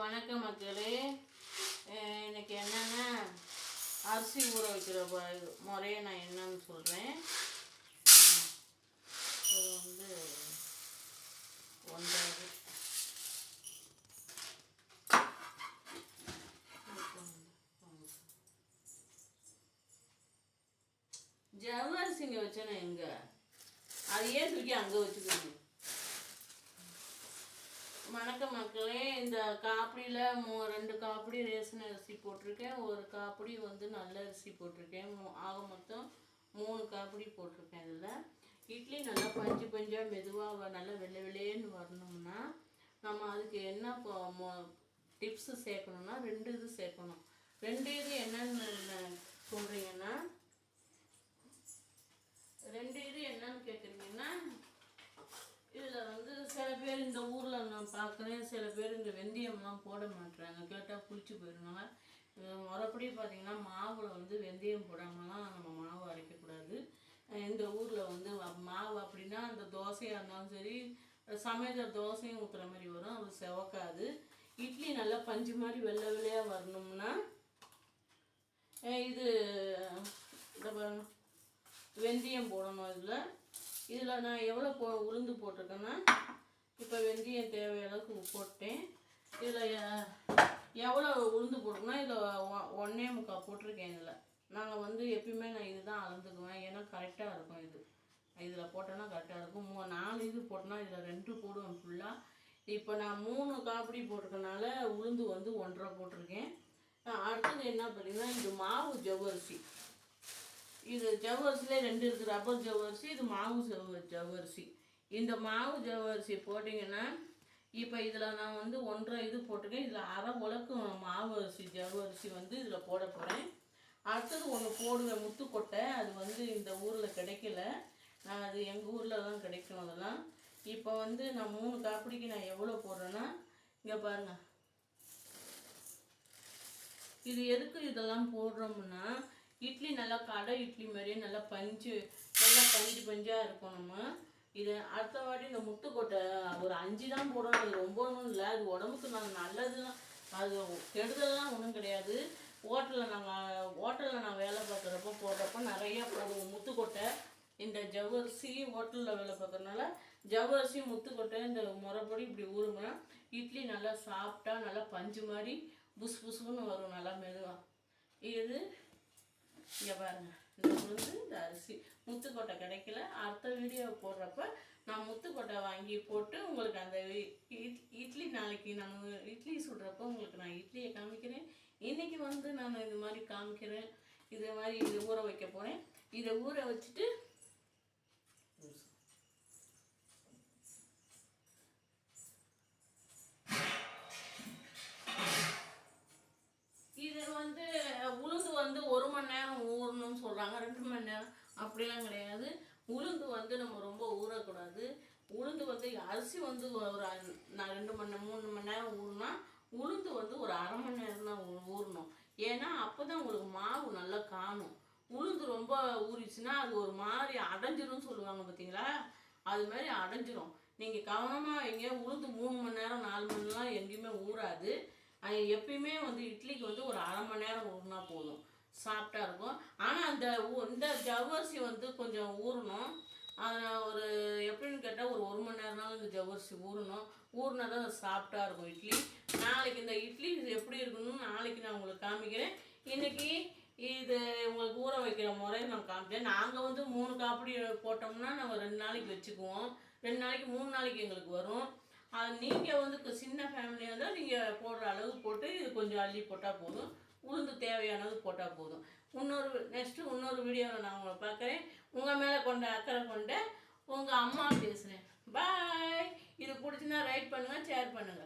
வணக்கம் மக்களே. இன்னைக்கு என்னென்னா அரிசி ஊற வைக்கிற முறையை நான் என்னன்னு சொல்கிறேன். அது வந்து ஒன்றாவது ஜவ்வரிசிங்க வச்சேன்னா எங்கே அதையே தூக்கி அங்கே வச்சுக்கணும். வணக்கம் மக்களே. இந்த காப்பிடியில் 2 காப்பிடி ரேஷன் அரிசி போட்டிருக்கேன், 1 காப்பிடி வந்து நல்ல அரிசி போட்டிருக்கேன். ஆக மொத்தம் 3 காப்பிடி போட்டிருக்கேன். இதில் இட்லி நல்லா பஞ்சு பஞ்சாக மெதுவாக நல்லா வெள்ளை வெள்ளையேன்னு வரணும்னா நம்ம அதுக்கு என்ன டிப்ஸு சேர்க்கணும்னா 2 இது சேர்க்கணும். 2 இது என்னென்னு சொல்கிறீங்கன்னா 2 இது என்னன்னு கேட்குறீங்கன்னா, இதில் வந்து சில பேர் இந்த ஊரில் நான் பார்க்குறேன், சில பேர் இந்த வெந்தயம்லாம் போட மாட்டுறாங்க. கேட்டால் புளிச்சு போயிடுவாங்க. முறைப்படி பார்த்திங்கன்னா மாவில் வந்து வெந்தயம் போடாமலாம் நம்ம மாவு அரைக்கக்கூடாது. இந்த ஊரில் வந்து மாவு அப்படின்னா அந்த தோசையாக இருந்தாலும் சரி, சமையல் தோசையும் ஊற்றுற மாதிரி வரும், அது செவக்காது. இட்லி நல்லா பஞ்சு மாதிரி வெள்ளை வெள்ளையாக வரணும்னா இது வெந்தயம் போடணும். இதில் நான் எவ்வளோ உளுந்து போட்டிருக்கேன்னா, இப்போ வெந்தயம் தேவையான அளவுக்கு போட்டேன். இதில் எவ்வளோ உளுந்து போட்டிருக்கேன்னா இதில் 1.25 போட்டிருக்கேன். இதில் நாங்கள் வந்து எப்பயுமே நான் இதுதான் அளந்துக்குவேன், ஏன்னா கரெக்டாக இருக்கும். இதில் போட்டோன்னா கரெக்டாக இருக்கும். 4 இது போட்டோன்னா இதில் 2 போடுவேன் ஃபுல்லாக. இப்போ நான் 3 காப்பிடி போட்டிருக்கனால உளுந்து வந்து 1.5 போட்டிருக்கேன். அடுத்தது என்ன பார்த்தீங்கன்னா, இது மாவு ஜவ்வரிசி. இது ஜவ்வரிசிலே 2 இருக்குது, ரப்பர் ஜவ்வரிசி, இது மாவு ஜவ்வரிசி. இந்த மாவு ஜவ்வரிசி போட்டிங்கன்னா இப்போ இதில் நான் வந்து 1.5 இது போட்டிருக்கேன். இதில் அரை உலக்கு மாவு அரிசி ஜவ்வரிசி வந்து இதில் போட போகிறேன். அடுத்தது ஒன்று போடுவேன், முத்துக்கொட்டை. அது வந்து இந்த ஊரில் கிடைக்கல, நான் அது எங்கள் ஊரில் தான் கிடைக்கும் அதெல்லாம். இப்போ வந்து நான் 3 காப்பிடிக்கு நான் எவ்வளோ போடுறேன்னா, இங்கே பாருங்கள். இது எதுக்கு இதெல்லாம் போடுறோம்னா, இட்லி நல்லா கடை இட்லி மாதிரியே நல்லா பஞ்சு பஞ்சாக இருக்கும். நம்ம இது அடுத்த வாட்டி இந்த முத்துக்கொட்டை ஒரு 5 தான் போடணும். அது ரொம்ப ஒன்றும் இல்லை, அது உடம்புக்கு நல்லதுலாம், அது கெடுதல்லாம் ஒன்றும் கிடையாது. ஹோட்டலில் நான் வேலை பார்க்குறப்போ போடுறப்போ நிறையா போடுவோம் முத்துக்கொட்டை. இந்த ஜவ்வரிசி ஹோட்டலில் வேலை பார்க்குறதுனால ஜவ்வரிசி முத்துக்கொட்டை இந்த முறைப்படி இப்படி ஊறுங்கன்னா இட்லி நல்லா சாப்பிட்டா நல்லா பஞ்சு மாதிரி புசு புசுன்னு வரும், நல்லா மெதுவாக. இது இங்கே பாருங்கள், இந்த உளுந்து இந்த அரிசி முத்துக்கொட்டை கிடைக்கல. அடுத்த வீடியோ போடுறப்ப நான் முத்துக்கொட்டை வாங்கி போட்டு உங்களுக்கு அந்த இட்லி நாளைக்கு நான் இட்லி சுடுறப்போ உங்களுக்கு நான் இட்லியை காமிக்கிறேன். இன்றைக்கி வந்து நான் இது மாதிரி காமிக்கிறேன். இது மாதிரி இதை ஊற வைக்க போகிறேன். இதை ஊற வச்சுட்டு இது வந்து உளுந்து வந்து 1 மணி நேரம் ஊறணும்னு சொல்கிறாங்க, 2 மணி நேரம் அப்படிலாம் கிடையாது. உளுந்து வந்து நம்ம ரொம்ப ஊறக்கூடாது. உளுந்து வந்து அரிசி வந்து ஒரு 2 மணி 3 மணி நேரம் ஊறினா உளுந்து வந்து ஒரு அரை மணி நேரம் தான் ஊறணும். ஏன்னா அப்போ தான் உங்களுக்கு மாவு நல்லா காணும். உளுந்து ரொம்ப ஊறிச்சுன்னா அது ஒரு மாதிரி அடைஞ்சிரும் சொல்லுவாங்க பார்த்தீங்களா, அது மாதிரி அடைஞ்சிரும். நீங்கள் கவனமாக எங்கேயோ உளுந்து 3 மணி நேரம் 4 மணி நேரம் எங்கேயுமே ஊறாது. எப்பயுமே வந்து இட்லிக்கு வந்து ஒரு அரை மணி நேரம் ஊறினா போதும், சாஃப்டா இருக்கும். ஆனால் இந்த ஜவ்வரிசி வந்து கொஞ்சம் ஊறணும். ஒரு எப்படின்னு கேட்டால் ஒரு 1 மணி நேரம்னாலும் இந்த ஜவ்வரிசி ஊறினா தான் அது சாஃப்டாக இருக்கும் இட்லி. நாளைக்கு இந்த இட்லி எப்படி இருக்கணும்னு நாளைக்கு நான் உங்களுக்கு காமிக்கிறேன். இன்றைக்கி இது உங்களுக்கு ஊற வைக்கிற முறையை நான் காமிச்சேன். நாங்கள் வந்து 3 காப்பிடி போட்டோம்னா நாங்கள் 2 நாளைக்கு வச்சுக்குவோம், 2 நாளைக்கு 3 நாளைக்கு எங்களுக்கு வரும். அது நீங்கள் வந்து சின்ன ஃபேமிலியாக இருந்தால் நீங்கள் போடுற அளவு போட்டு இது கொஞ்சம் அள்ளி போட்டால் போதும், உளுந்து தேவையானது போட்டால் போதும். இன்னொரு வீடியோவில் நான் உங்களை பார்க்குறேன். உங்கள் மேலே கொண்ட அக்கறை கொண்ட உங்கள் அம்மா பேசுகிறேன். பாய். இது பிடிச்சின்னா லைக் பண்ணுங்கள், ஷேர் பண்ணுங்கள்.